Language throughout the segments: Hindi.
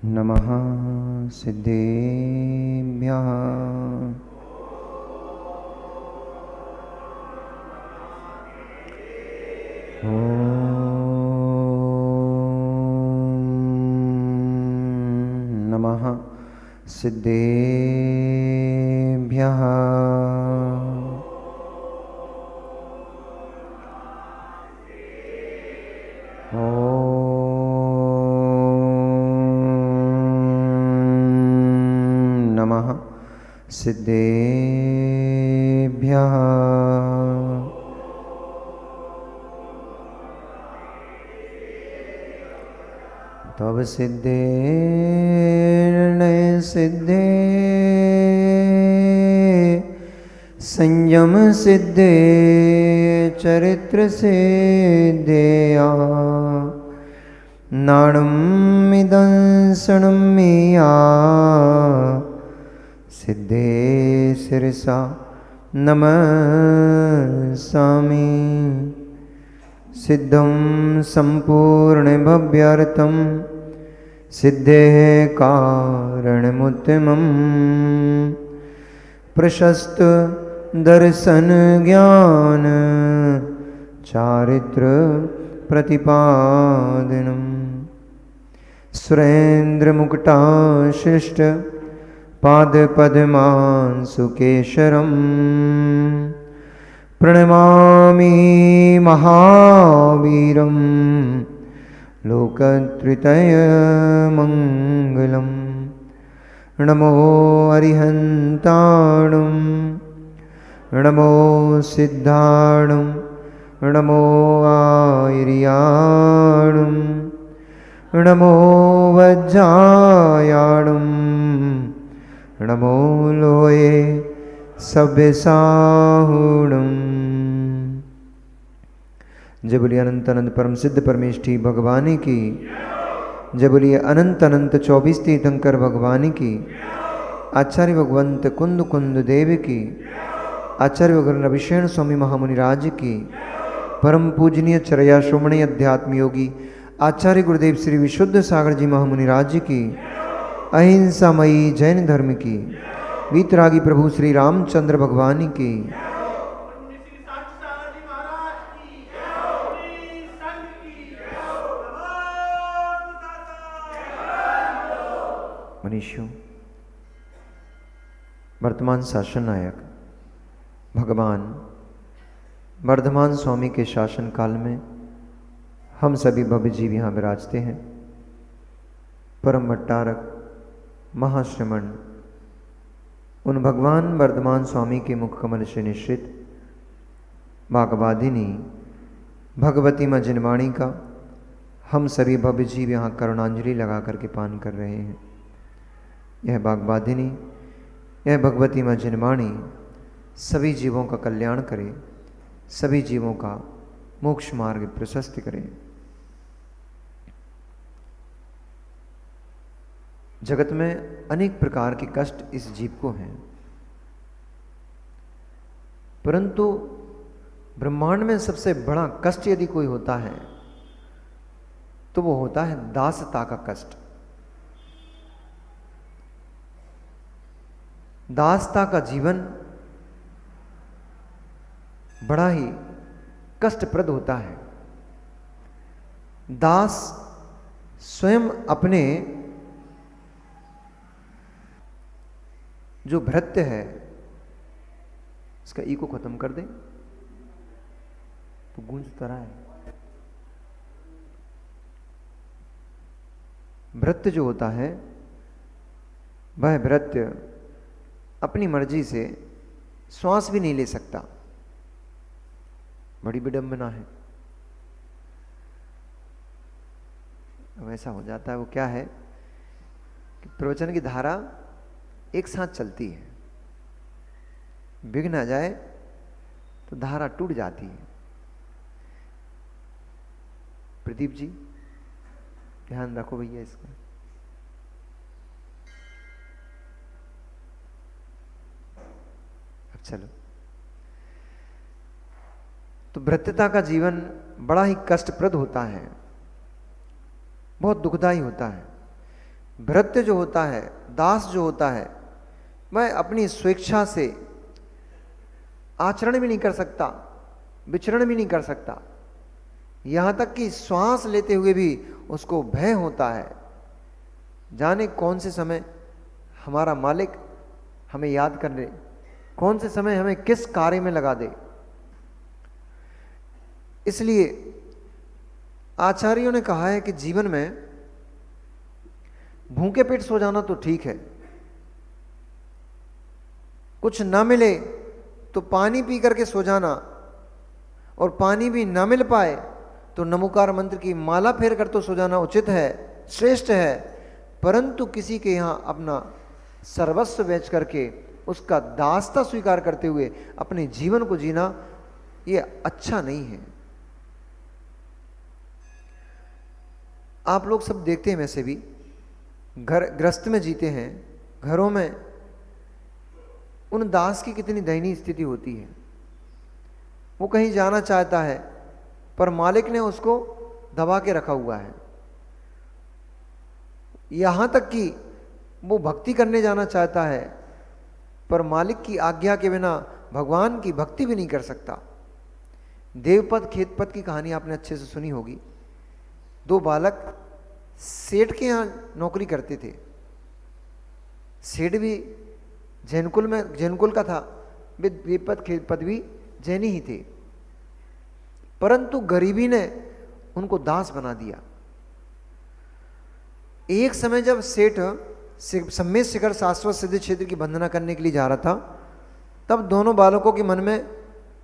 नमः सिद्धेभ्यः। नमः सिद्धेभ्यः। नमः सिद्धेभ्यः। तव सिद्धे निर्णय सिद्धे संयम सिद्धे चरित्र सिद्धेया नाणमिदं शृणुम्या सिद्धे शिरसा नमस्सामि। सिद्धं सम्पूर्णभव्यार्थं सिद्धेः कारणमुत्तमं प्रशस्त दर्शन ज्ञान चारित्र प्रतिपादनम् सुरेन्द्रमुकुटाश्लिष्ट पादपद्मांशुकेशरम् प्रणमामि महावीरं लोकत्रयमङ्गलम्। नमो अरिहन्ताणं नमो सिद्धाणं नमो आयर्याणं नमो वज्रायाणं नमो लोये सभ्यसाहुणम्। जय बोलिए अनंत अनंत परम सिद्ध परमेष्ठी भगवानी की। जय बोलिए अनंत अनंत 24 तीर्थंकर भगवानी की। आचार्य भगवंत कुंद कुंद देव की। आचार्य भगवान रविशेण स्वामी महामुनिराज की। परम पूजनीय चरया श्रोमणी अध्यात्म योगी आचार्य गुरुदेव श्री विशुद्ध सागर जी महामुनिराज की। अहिंसामयी जैन धर्म की। वीतरागी प्रभु श्री रामचंद्र भगवान की। मनीषियों, वर्तमान शासन नायक भगवान वर्धमान स्वामी के शासन काल में हम सभी भव्य जीव यहाँ विराजते हैं। परम भट्टारक महाश्रमण उन भगवान वर्धमान स्वामी के मुख कमल से निश्चित वाग्वादिनी भगवती माँ जिनवाणी का हम सभी भव्य जीव यहाँ करुणांजलि लगा करके पान कर रहे हैं। यह वाग्वादिनी, यह भगवती माँ जिनवाणी सभी जीवों का कल्याण करे, सभी जीवों का मोक्ष मार्ग प्रशस्त करे। जगत में अनेक प्रकार के कष्ट इस जीव को हैं, परंतु ब्रह्मांड में सबसे बड़ा कष्ट यदि कोई होता है तो वो होता है दासता का कष्ट। दासता का जीवन बड़ा ही कष्टप्रद होता है। दास स्वयं अपने जो भृत्य है इसका ई को खत्म कर दे तो गूंजता रहा है। भृत्य जो होता है वह भृत्य अपनी मर्जी से श्वास भी नहीं ले सकता। बड़ी विडंबना है। अब ऐसा हो जाता है, वो क्या है कि प्रवचन की धारा एक साथ चलती है, विघ्न आ जाए तो धारा टूट जाती है। प्रदीप जी ध्यान रखो भैया इसका। अब चलो, तो भृत्यता का जीवन बड़ा ही कष्टप्रद होता है, बहुत दुखदायी होता है। भृत्य जो होता है, दास जो होता है, वह अपनी स्वेच्छा से आचरण भी नहीं कर सकता, विचरण भी नहीं कर सकता। यहां तक कि श्वास लेते हुए भी उसको भय होता है, जाने कौन से समय हमारा मालिक हमें याद कर ले, कौन से समय हमें किस कार्य में लगा दे। इसलिए आचार्यों ने कहा है कि जीवन में भूखे पेट सो जाना तो ठीक है, कुछ ना मिले तो पानी पी करके सो जाना, और पानी भी ना मिल पाए तो नमोकार मंत्र की माला फेर कर तो सो जाना उचित है, श्रेष्ठ है। परंतु किसी के यहां अपना सर्वस्व बेच करके उसका दासता स्वीकार करते हुए अपने जीवन को जीना ये अच्छा नहीं है। आप लोग सब देखते हैं, वैसे भी घर गृहस्थ में जीते हैं, घरों में उन दास की कितनी दयनीय स्थिति होती है। वो कहीं जाना चाहता है पर मालिक ने उसको दबा के रखा हुआ है। यहां तक कि वो भक्ति करने जाना चाहता है पर मालिक की आज्ञा के बिना भगवान की भक्ति भी नहीं कर सकता। देवपद खेतपद की कहानी आपने अच्छे से सुनी होगी। दो बालक सेठ के यहां नौकरी करते थे। सेठ भी जैनकुल का था, देवपद खेतपद भी जैनी ही थे, परंतु गरीबी ने उनको दास बना दिया। एक समय जब सेठ सम्मेद शिखर शाश्वत सिद्ध क्षेत्र की वंदना करने के लिए जा रहा था, तब दोनों बालकों के मन में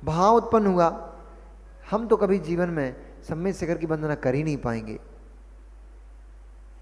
भाव उत्पन्न हुआ, हम तो कभी जीवन में सम्मेद शिखर की वंदना कर ही नहीं पाएंगे।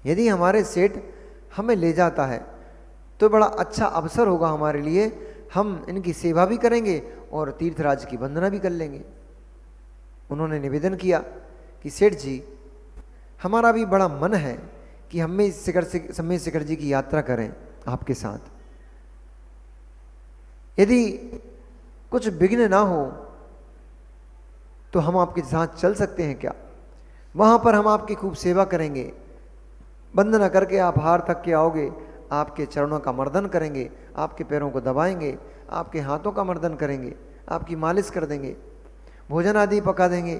यदि हमारे सेठ हमें ले जाता है तो बड़ा अच्छा अवसर होगा हमारे लिए, हम इनकी सेवा भी करेंगे और तीर्थराज की वंदना भी कर लेंगे। उन्होंने निवेदन किया कि सेठ जी, हमारा भी बड़ा मन है कि हम सम्मेद शिखर जी की यात्रा करें आपके साथ। यदि कुछ विघ्न ना हो तो हम आपके साथ चल सकते हैं क्या? वहां पर हम आपकी खूब सेवा करेंगे, वंदना करके आप हार थक के आओगे, आपके चरणों का मर्दन करेंगे, आपके पैरों को दबाएंगे, आपके हाथों का मर्दन करेंगे, आपकी मालिश कर देंगे, भोजन आदि पका देंगे,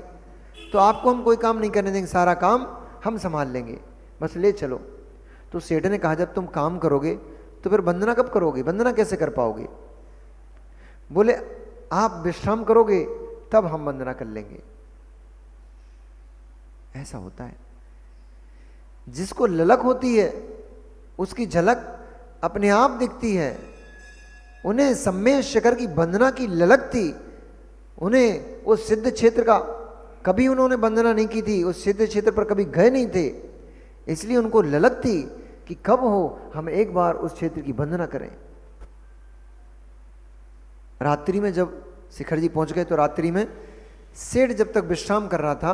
तो आपको हम कोई काम नहीं करने देंगे, सारा काम हम संभाल लेंगे, बस ले चलो। तो सेठ ने कहा, जब तुम काम करोगे तो फिर वंदना कब करोगे, वंदना कैसे कर पाओगे? बोले, आप विश्राम करोगे तब हम वंदना कर लेंगे। ऐसा होता है, जिसको ललक होती है उसकी झलक अपने आप दिखती है। उन्हें सम्मेद शिखर की वंदना की ललक थी, उन्हें उस सिद्ध क्षेत्र का कभी उन्होंने वंदना नहीं की थी, उस सिद्ध क्षेत्र पर कभी गए नहीं थे, इसलिए उनको ललक थी कि कब हो हम एक बार उस क्षेत्र की वंदना करें। रात्रि में जब शिखर जी पहुंच गए तो रात्रि में सेठ जब तक विश्राम कर रहा था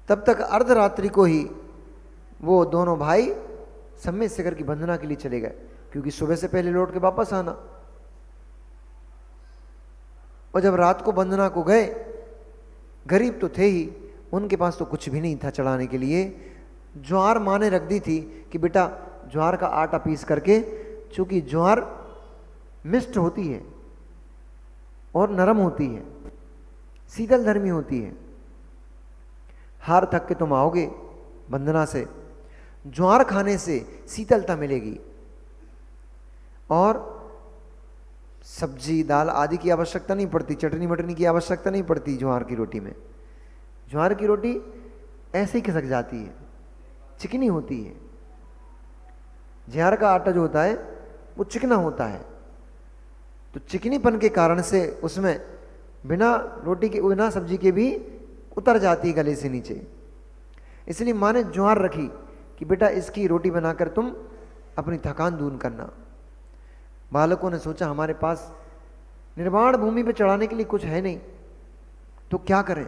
तब तक अर्धरात्रि को ही वो दोनों भाई सम्मेद शिखर की वंदना के लिए चले गए, क्योंकि सुबह से पहले लौट के वापस आना। और जब रात को वंदना को गए, गरीब तो थे ही, उनके पास तो कुछ भी नहीं था चढ़ाने के लिए। ज्वार माँ ने रख दी थी कि बेटा ज्वार का आटा पीस करके, चूंकि ज्वार मिष्ट होती है और नरम होती है, शीतल धर्मी होती है, हार थक के तुम आओगे वंदना से, ज्वार खाने से शीतलता मिलेगी और सब्जी दाल आदि की आवश्यकता नहीं पड़ती, चटनी मटनी की आवश्यकता नहीं पड़ती। ज्वार की रोटी में, ज्वार की रोटी ऐसे ही खिसक जाती है, चिकनी होती है। ज्वार का आटा जो होता है वो चिकना होता है, तो चिकनीपन के कारण से उसमें बिना रोटी के, बिना सब्जी के भी उतर जाती है गले से नीचे। इसलिए माँ ने ज्वार रखी कि बेटा इसकी रोटी बनाकर तुम अपनी थकान दूर करना। बालकों ने सोचा हमारे पास निर्वाण भूमि पे चढ़ाने के लिए कुछ है नहीं, तो क्या करें?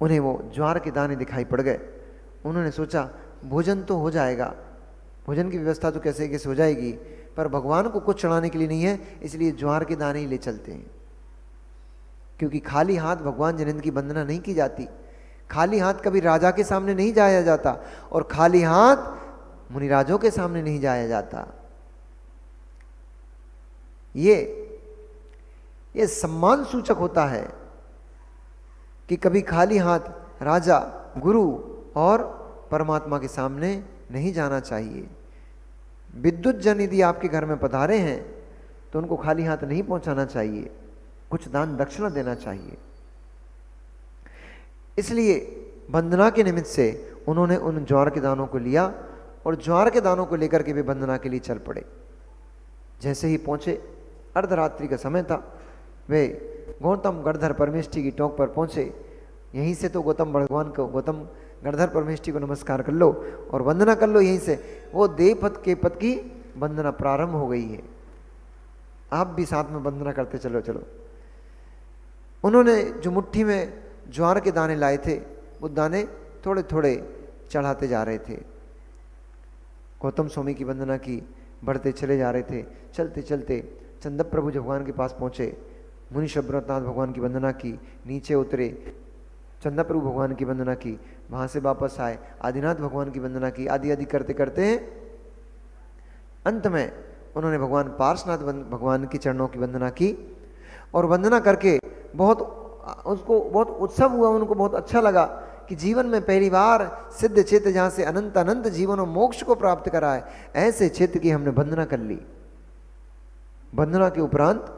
उन्हें वो ज्वार के दाने दिखाई पड़ गए। उन्होंने सोचा भोजन तो हो जाएगा, भोजन की व्यवस्था तो कैसे कैसे हो जाएगी, पर भगवान को कुछ चढ़ाने के लिए नहीं है, इसलिए ज्वार के दाने ही ले चलते हैं। क्योंकि खाली हाथ भगवान जिनेंद्र की वंदना नहीं की जाती, खाली हाथ कभी राजा के सामने नहीं जाया जाता, और खाली हाथ मुनिराजों के सामने नहीं जाया जाता। ये सम्मान सूचक होता है कि कभी खाली हाथ राजा, गुरु और परमात्मा के सामने नहीं जाना चाहिए। विद्युत जन यदि आपके घर में पधारे हैं तो उनको खाली हाथ नहीं पहुंचाना चाहिए, कुछ दान दक्षिणा देना चाहिए। इसलिए वंदना के निमित्त से उन्होंने उन ज्वार के दानों को लिया और ज्वार के दानों को लेकर के वे वंदना के लिए चल पड़े। जैसे ही पहुंचे, अर्धरात्रि का समय था, वे गौतम गणधर परमेष्ठी की टोक पर पहुंचे। यहीं से तो गौतम भगवान को, गौतम गणधर परमेष्ठी को नमस्कार कर लो और वंदना कर लो। यहीं से वो देवपद के पद की वंदना प्रारंभ हो गई है। आप भी साथ में वंदना करते चलो चलो। उन्होंने जो मुट्ठी में ज्वार के दाने लाए थे, वो दाने थोड़े थोड़े चढ़ाते जा रहे थे। गौतम स्वामी की वंदना की, बढ़ते चले जा रहे थे। चलते चलते चंदप प्रभु भगवान के पास पहुंचे, मुनि शब्रनाथ भगवान की वंदना की, नीचे उतरे, चंदप प्रभु भगवान की वंदना की, वहां से वापस आए, आदिनाथ भगवान की वंदना की, आदि आदि करते करते अंत में उन्होंने भगवान पार्श्वनाथ भगवान की चरणों की वंदना की। और वंदना करके उसको बहुत उत्सव हुआ, उनको बहुत अच्छा लगा कि जीवन में पहली बार सिद्ध चित्त जहाँ से अनंत अनंत जीवन और मोक्ष को प्राप्त करा है, ऐसे चित्त की हमने वंदना कर ली। वंदना के उपरांत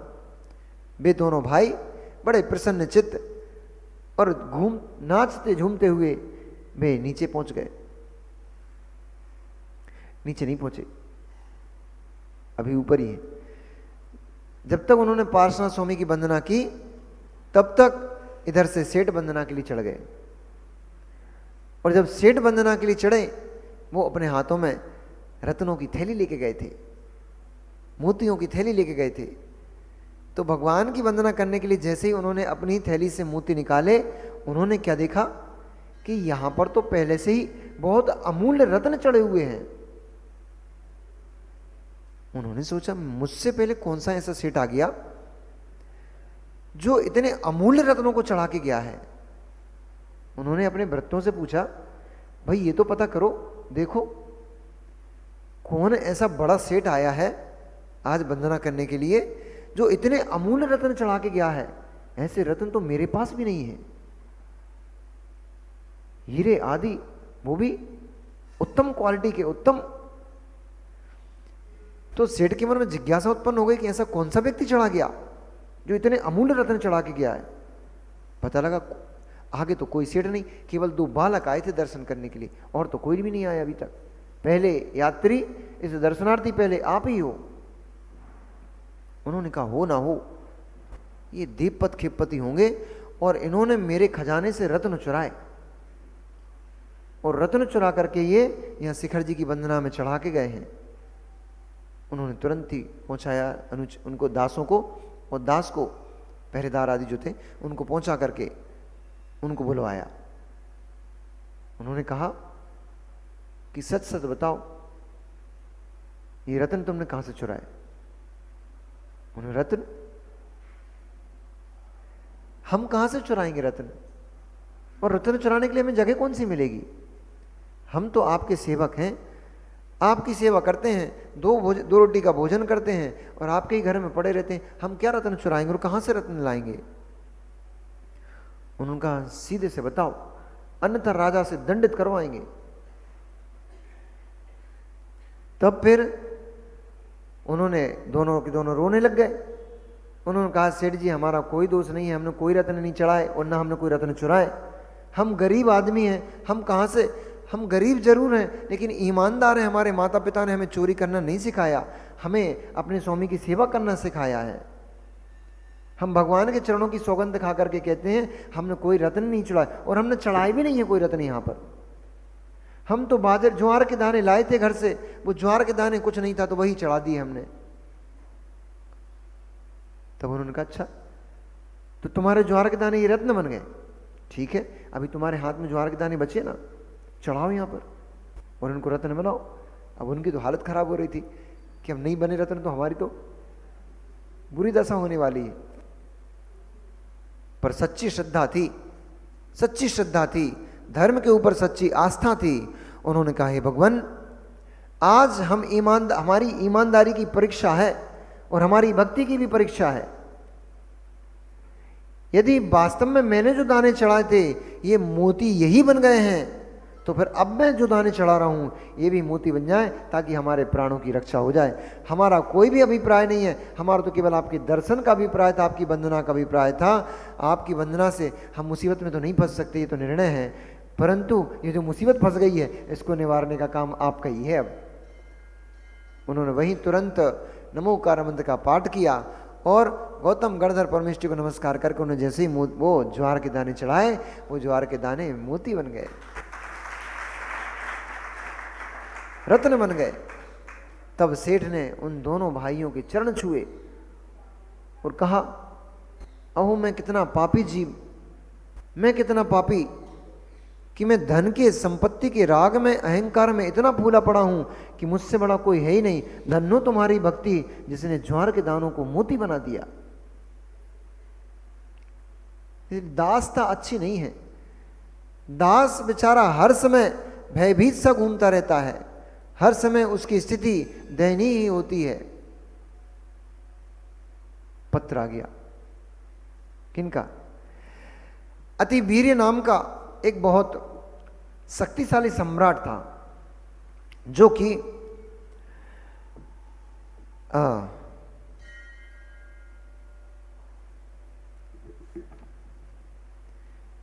वे दोनों भाई बड़े प्रसन्न चित्त और नाचते झूमते हुए वे नीचे पहुंच गए। नीचे नहीं पहुंचे, अभी ऊपर ही है। जब तक उन्होंने पार्श्वनाथ स्वामी की वंदना की, तब तक इधर से सेठ वंदना के लिए चढ़ गए। और जब सेठ वंदना के लिए चढ़े, वो अपने हाथों में रत्नों की थैली लेके गए थे, मोतियों की थैली लेके गए थे। तो भगवान की वंदना करने के लिए जैसे ही उन्होंने अपनी थैली से मोती निकाले, उन्होंने क्या देखा कि यहां पर तो पहले से ही बहुत अमूल्य रत्न चढ़े हुए हैं। उन्होंने सोचा, मुझसे पहले कौन सा ऐसा सेठ आ गया जो इतने अमूल्य रत्नों को चढ़ा के गया है। उन्होंने अपने भृत्यों से पूछा, भाई ये तो पता करो, देखो कौन ऐसा बड़ा सेठ आया है आज वंदना करने के लिए जो इतने अमूल्य रत्न चढ़ा के गया है। ऐसे रत्न तो मेरे पास भी नहीं है, हीरे आदि, वो भी उत्तम क्वालिटी के, उत्तम। तो सेठ के मन में जिज्ञासा उत्पन्न हो गई कि ऐसा कौन सा व्यक्ति चढ़ा गया जो इतने अमूल्य रत्न चढ़ा के गया है। पता लगा आगे तो कोई सेठ नहीं, केवल 2 बालक आए थे दर्शन करने के लिए, और तो कोई भी नहीं आया अभी तक। पहले यात्री, इस दर्शनार्थी पहले आप ही हो। उन्होंने कहा, हो ना हो ये देवपत खेपपति होंगे और इन्होंने मेरे खजाने से रत्न चुराए, और रत्न चुरा करके ये यहां शिखर जी की वंदना में चढ़ा के गए हैं। उन्होंने तुरंत ही पहुंचाया उनको दासों को, और दास को पहरेदार आदि जो थे उनको पहुंचा करके उनको बुलवाया। उन्होंने कहा कि सच सच बताओ, ये रत्न तुमने कहां से चुराए? उन्होंने, रत्न हम कहां से चुराएंगे रत्न, और रत्न चुराने के लिए हमें जगह कौन सी मिलेगी? हम तो आपके सेवक हैं, आपकी सेवा करते हैं, 2 रोटी का भोजन करते हैं और आपके ही घर में पड़े रहते हैं। हम क्या रत्न चुराएंगे और कहां से रत्न लाएंगे? उन्होंने कहा, सीधे से बताओ, अन्यथा राजा से दंडित करवाएंगे। तब फिर उन्होंने दोनों के दोनों रोने लग गए। उन्होंने कहा, सेठ जी हमारा कोई दोष नहीं है, हमने कोई रत्न नहीं चढ़ाए और ना हमने कोई रत्न चुराए। हम गरीब आदमी हैं, हम कहाँ से, हम गरीब जरूर हैं लेकिन ईमानदार हैं। हमारे माता पिता ने हमें चोरी करना नहीं सिखाया, हमें अपने स्वामी की सेवा करना सिखाया है। हम भगवान के चरणों की सौगंध खा करके कहते हैं हमने कोई रत्न नहीं चढ़ाए, और हमने चढ़ाए भी नहीं है कोई रत्न यहाँ पर। हम तो बाजर ज्वार के दाने लाए थे घर से, वो ज्वार के दाने कुछ नहीं था तो वही चढ़ा दिए हमने। तब उन्होंने कहा, अच्छा तो तुम्हारे ज्वार के दाने ये रत्न बन गए, ठीक है, अभी तुम्हारे हाथ में ज्वार के दाने बचे ना, चढ़ाओ यहाँ पर और इनको रत्न बनाओ। अब उनकी तो हालत खराब हो रही थी कि अब नहीं बने रत्न तो हमारी तो बुरी दशा होने वाली है। पर सच्ची श्रद्धा थी, सच्ची श्रद्धा थी, धर्म के ऊपर सच्ची आस्था थी। उन्होंने कहा, हे भगवान, आज हम हमारी ईमानदारी की परीक्षा है और हमारी भक्ति की भी परीक्षा है। यदि वास्तव में मैंने जो दाने चढ़ाए थे ये मोती यही बन गए हैं, तो फिर अब मैं जो दाने चढ़ा रहा हूं ये भी मोती बन जाए, ताकि हमारे प्राणों की रक्षा हो जाए। हमारा कोई भी अभिप्राय नहीं है, हमारा तो केवल आपके दर्शन का अभिप्राय था, आपकी वंदना का अभिप्राय था। आपकी वंदना से हम मुसीबत में तो नहीं फंस सकते, ये तो निर्णय है, परंतु ये जो मुसीबत फंस गई है इसको निवारने का काम आपका ही है। अब उन्होंने वहीं तुरंत नमोकार मंत्र का पाठ किया और गौतम गणधर परमेष्ठी को नमस्कार करके उन्होंने जैसे ही वो ज्वार के दाने चढ़ाए, वो ज्वार के दाने मोती बन गए, रत्न बन गए। तब सेठ ने उन दोनों भाइयों के चरण छुए और कहा, अहो मैं कितना पापी जीव, मैं कितना पापी कि मैं धन के, संपत्ति के राग में, अहंकार में इतना फूला पड़ा हूं कि मुझसे बड़ा कोई है ही नहीं। धन्यो तुम्हारी भक्ति जिसने ज्वार के दानों को मोती बना दिया। दासता अच्छी नहीं है। दास बेचारा हर समय भयभीत सा घूमता रहता है, हर समय उसकी स्थिति दयनीय ही होती है। पत्र आ गया किनका? अति वीर्य नाम का एक बहुत शक्तिशाली सम्राट था, जो कि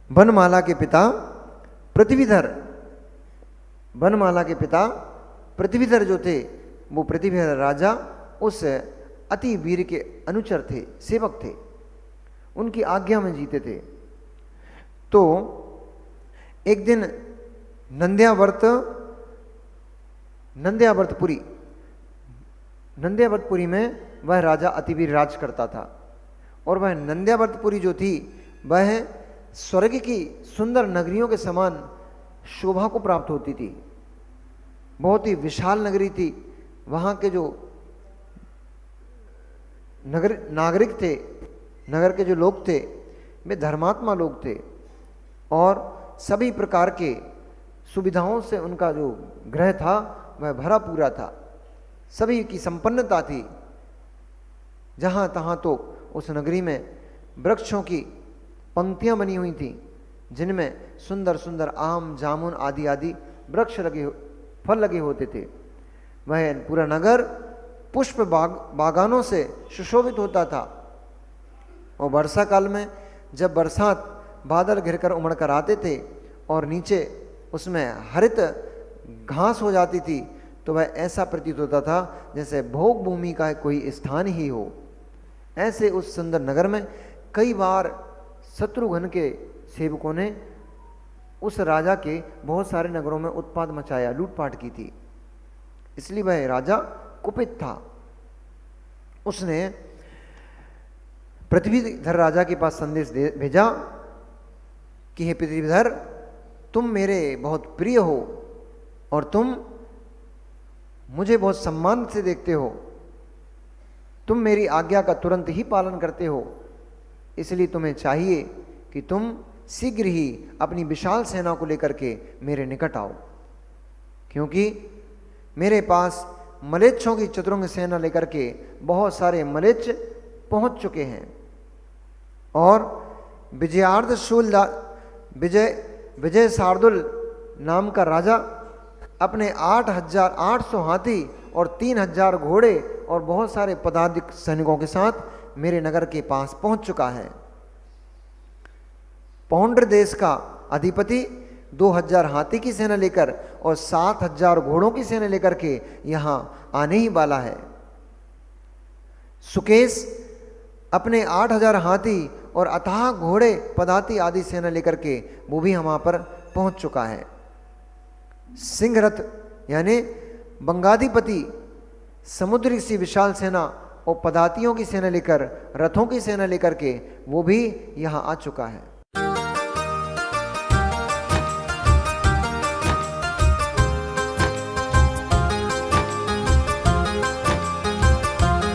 वनमाला के पिता पृथ्वीधर, वनमाला के पिता पृथ्वीधर जो थे, वो पृथ्वीधर राजा उस अति वीर के अनुचर थे, सेवक थे, उनकी आज्ञा में जीते थे। तो एक दिन नंद्यावर्तपुरी में वह राजा अतिवीर राज करता था। और वह नंद्यावर्तपुरी जो थी वह स्वर्ग की सुंदर नगरियों के समान शोभा को प्राप्त होती थी। बहुत ही विशाल नगरी थी। वहाँ के जो नागरिक थे, नगर के जो लोग थे, वे धर्मात्मा लोग थे और सभी प्रकार के सुविधाओं से उनका जो गृह था वह भरा पूरा था। सभी की संपन्नता थी। जहाँ तहाँ तो उस नगरी में वृक्षों की पंक्तियाँ बनी हुई थीं, जिनमें सुंदर सुंदर आम, जामुन आदि आदि वृक्ष फल लगे होते थे। वह पूरा नगर पुष्प बागानों से सुशोभित होता था। और वर्षा काल में जब बरसात बादल घिरकर उमड़ कर आते थे और नीचे उसमें हरित घास हो जाती थी, तो वह ऐसा प्रतीत होता था जैसे भोग भूमि का कोई स्थान ही हो। ऐसे उस सुंदर नगर में कई बार शत्रुघ्न के सेवकों ने उस राजा के बहुत सारे नगरों में उत्पात मचाया, लूटपाट की थी। इसलिए वह राजा कुपित था। उसने पृथ्वीधर राजा के पास संदेश भेजा कि हे पृथ्वीधर, तुम मेरे बहुत प्रिय हो और तुम मुझे बहुत सम्मान से देखते हो, तुम मेरी आज्ञा का तुरंत ही पालन करते हो, इसलिए तुम्हें चाहिए कि तुम शीघ्र ही अपनी विशाल सेना को लेकर के मेरे निकट आओ, क्योंकि मेरे पास मलेच्छों की चतुरंग सेना लेकर के बहुत सारे मलेच्छ पहुंच चुके हैं और विजय शार्दुल नाम का राजा अपने 8,800 हाथी और 3,000 घोड़े और बहुत सारे पदाधिक सैनिकों के साथ मेरे नगर के पास पहुंच चुका है। पौंड्र देश का अधिपति 2,000 हाथी की सेना लेकर और 7,000 घोड़ों की सेना लेकर के यहां आने ही वाला है। सुकेश अपने 8,000 हाथी और अथाह घोड़े, पदाती आदि सेना लेकर के वो भी वहां पर पहुंच चुका है। सिंहरथ यानी बंगाधिपति समुद्री सी विशाल सेना और पदातियों की सेना लेकर, रथों की सेना लेकर के वो भी यहां आ चुका है।